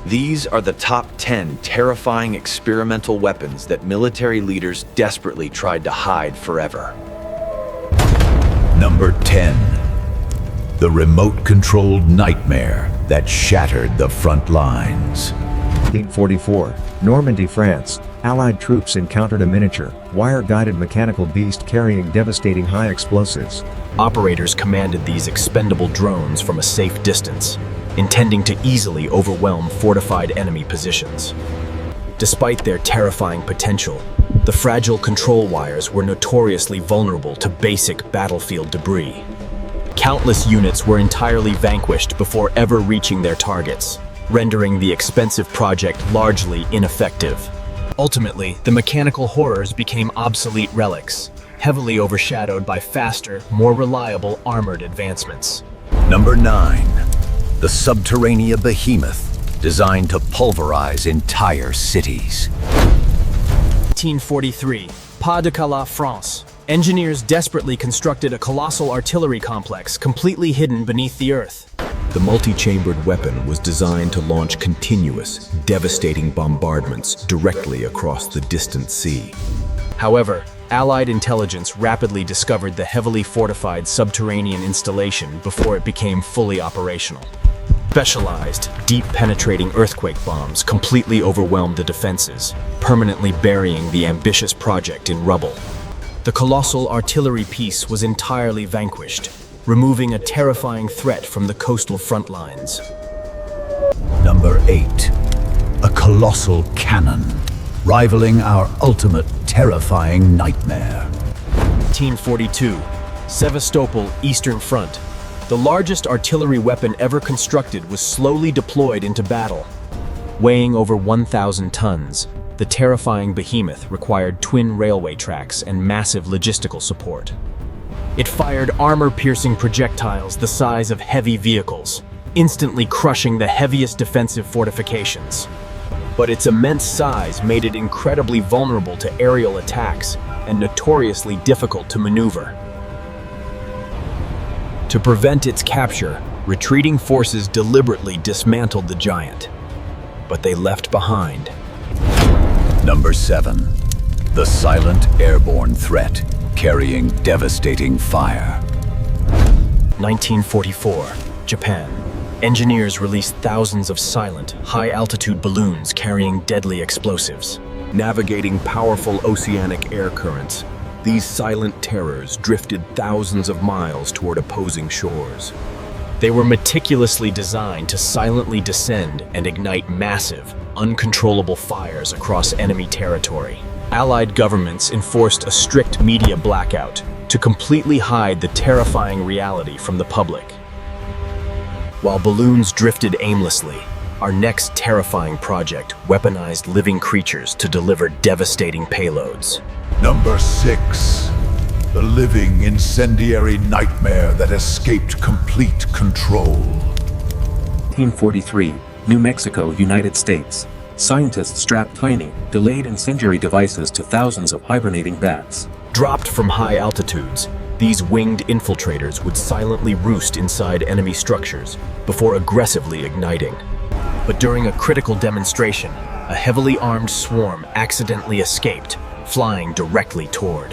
These are the top 10 terrifying experimental weapons that military leaders desperately tried to hide forever. Number 10. The remote-controlled nightmare that shattered the front lines. 1844, Normandy, France. Allied troops encountered a miniature, wire-guided mechanical beast carrying devastating high explosives. Operators commanded these expendable drones from a safe distance, intending to easily overwhelm fortified enemy positions. Despite their terrifying potential, the fragile control wires were notoriously vulnerable to basic battlefield debris. Countless units were entirely vanquished before ever reaching their targets, rendering the expensive project largely ineffective. Ultimately, the mechanical horrors became obsolete relics, heavily overshadowed by faster, more reliable armored advancements. Number 9. The subterranean behemoth, designed to pulverize entire cities. 1843, Pas-de-Calais, France. Engineers desperately constructed a colossal artillery complex completely hidden beneath the earth. The multi-chambered weapon was designed to launch continuous, devastating bombardments directly across the distant sea. However, Allied intelligence rapidly discovered the heavily fortified subterranean installation before it became fully operational. Specialized, deep-penetrating earthquake bombs completely overwhelmed the defenses, permanently burying the ambitious project in rubble. The colossal artillery piece was entirely vanquished, removing a terrifying threat from the coastal front lines. Number 8. A colossal cannon, rivaling our ultimate terrifying nightmare. 1842, Sevastopol, Eastern Front. The largest artillery weapon ever constructed was slowly deployed into battle. Weighing over 1,000 tons, the terrifying behemoth required twin railway tracks and massive logistical support. It fired armor-piercing projectiles the size of heavy vehicles, instantly crushing the heaviest defensive fortifications. But its immense size made it incredibly vulnerable to aerial attacks and notoriously difficult to maneuver. To prevent its capture, retreating forces deliberately dismantled the giant, but they left behind. Number 7. The silent airborne threat, carrying devastating fire. 1944, Japan. Engineers released thousands of silent, high-altitude balloons carrying deadly explosives. Navigating powerful oceanic air currents, these silent terrors drifted thousands of miles toward opposing shores. They were meticulously designed to silently descend and ignite massive, uncontrollable fires across enemy territory. Allied governments enforced a strict media blackout to completely hide the terrifying reality from the public. While balloons drifted aimlessly, our next terrifying project weaponized living creatures to deliver devastating payloads. Number 6. The living incendiary nightmare that escaped complete control. 1943, New Mexico, United States. Scientists strapped tiny, delayed incendiary devices to thousands of hibernating bats. Dropped from high altitudes, these winged infiltrators would silently roost inside enemy structures before aggressively igniting. But during a critical demonstration, a heavily armed swarm accidentally escaped, flying directly toward.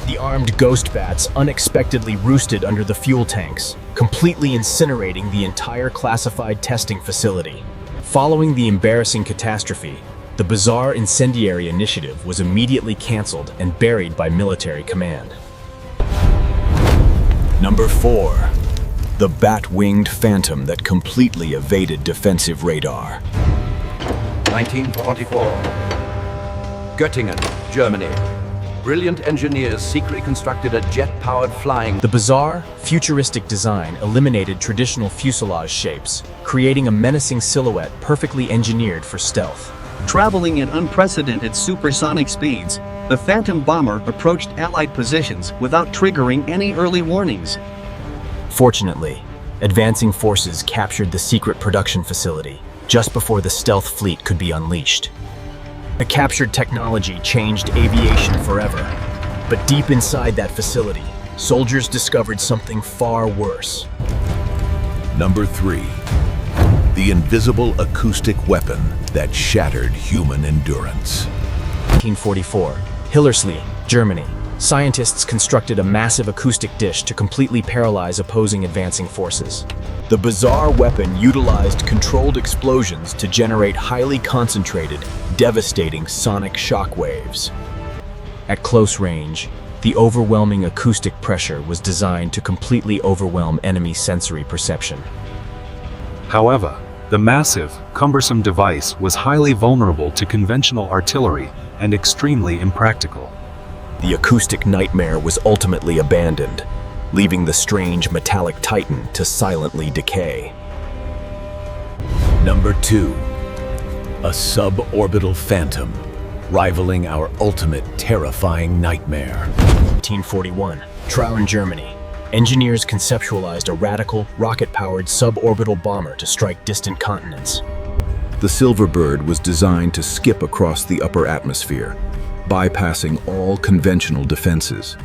The armed ghost bats unexpectedly roosted under the fuel tanks, completely incinerating the entire classified testing facility. Following the embarrassing catastrophe, the bizarre incendiary initiative was immediately canceled and buried by military command. Number 4. The bat-winged phantom that completely evaded defensive radar. 1944. Göttingen, Germany. Brilliant engineers secretly constructed a jet-powered flying... The bizarre, futuristic design eliminated traditional fuselage shapes, creating a menacing silhouette perfectly engineered for stealth. Traveling at unprecedented supersonic speeds, the Phantom bomber approached Allied positions without triggering any early warnings. Fortunately, advancing forces captured the secret production facility just before the stealth fleet could be unleashed. The captured technology changed aviation forever, but deep inside that facility, soldiers discovered something far worse. Number 3. The invisible acoustic weapon that shattered human endurance. 1944, Hillersley, Germany. Scientists constructed a massive acoustic dish to completely paralyze opposing advancing forces. The bizarre weapon utilized controlled explosions to generate highly concentrated, devastating sonic shock waves. At close range, the overwhelming acoustic pressure was designed to completely overwhelm enemy sensory perception. However, the massive, cumbersome device was highly vulnerable to conventional artillery and extremely impractical. The acoustic nightmare was ultimately abandoned, leaving the strange metallic titan to silently decay. Number 2. A suborbital phantom, rivaling our ultimate terrifying nightmare. 1941, Traun, Germany. Engineers conceptualized a radical, rocket-powered suborbital bomber to strike distant continents. The Silverbird was designed to skip across the upper atmosphere, bypassing all conventional defenses.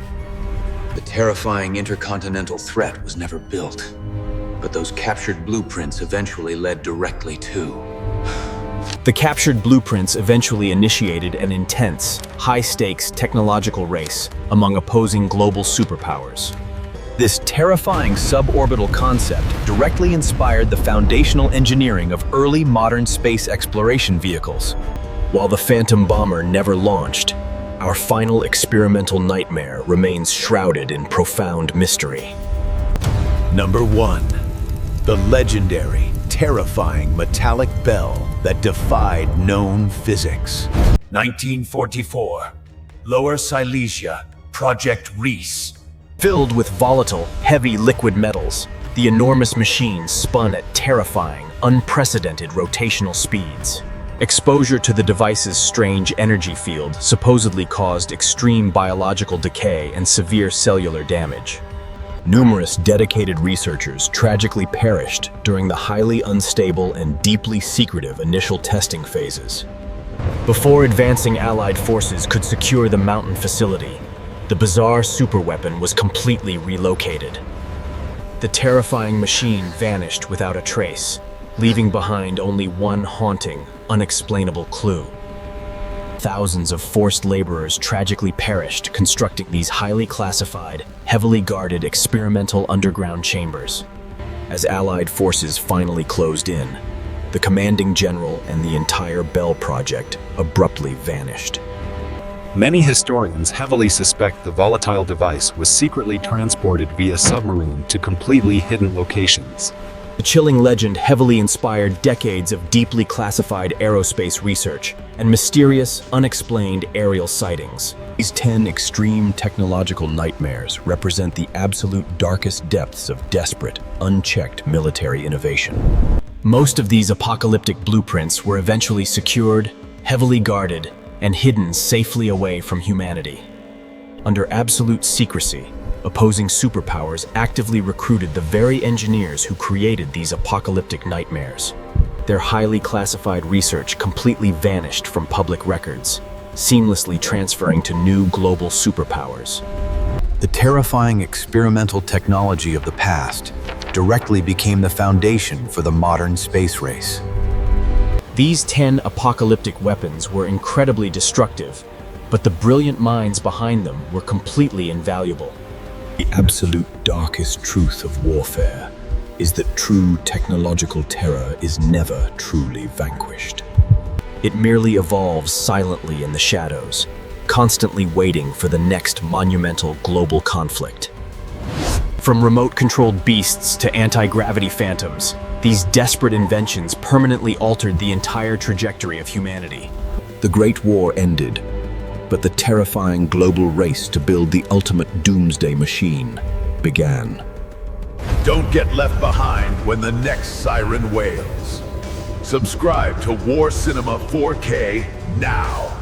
The terrifying intercontinental threat was never built, but those captured blueprints eventually led directly to. The captured blueprints eventually initiated an intense, high-stakes technological race among opposing global superpowers. This terrifying suborbital concept directly inspired the foundational engineering of early modern space exploration vehicles. While the Phantom bomber never launched, our final experimental nightmare remains shrouded in profound mystery. Number 1. The legendary, terrifying metallic bell that defied known physics. 1944. Lower Silesia, Project Reese. Filled with volatile, heavy liquid metals, the enormous machine spun at terrifying, unprecedented rotational speeds. Exposure to the device's strange energy field supposedly caused extreme biological decay and severe cellular damage. Numerous dedicated researchers tragically perished during the highly unstable and deeply secretive initial testing phases. Before advancing Allied forces could secure the mountain facility, the bizarre superweapon was completely relocated. The terrifying machine vanished without a trace, leaving behind only one haunting, unexplainable clue. Thousands of forced laborers tragically perished constructing these highly classified, heavily guarded experimental underground chambers. As Allied forces finally closed in, the commanding general and the entire Bell project abruptly vanished. Many historians heavily suspect the volatile device was secretly transported via submarine to completely hidden locations. The chilling legend heavily inspired decades of deeply classified aerospace research and mysterious, unexplained aerial sightings. These 10 extreme technological nightmares represent the absolute darkest depths of desperate, unchecked military innovation. Most of these apocalyptic blueprints were eventually secured, heavily guarded, and hidden safely away from humanity. Under absolute secrecy, opposing superpowers actively recruited the very engineers who created these apocalyptic nightmares. Their highly classified research completely vanished from public records, seamlessly transferring to new global superpowers. The terrifying experimental technology of the past directly became the foundation for the modern space race. These 10 apocalyptic weapons were incredibly destructive, but the brilliant minds behind them were completely invaluable. The absolute darkest truth of warfare is that true technological terror is never truly vanquished. It merely evolves silently in the shadows, constantly waiting for the next monumental global conflict. From remote-controlled beasts to anti-gravity phantoms, these desperate inventions permanently altered the entire trajectory of humanity. The Great War ended, but the terrifying global race to build the ultimate doomsday machine began. Don't get left behind when the next siren wails. Subscribe to War Cinema 4K now.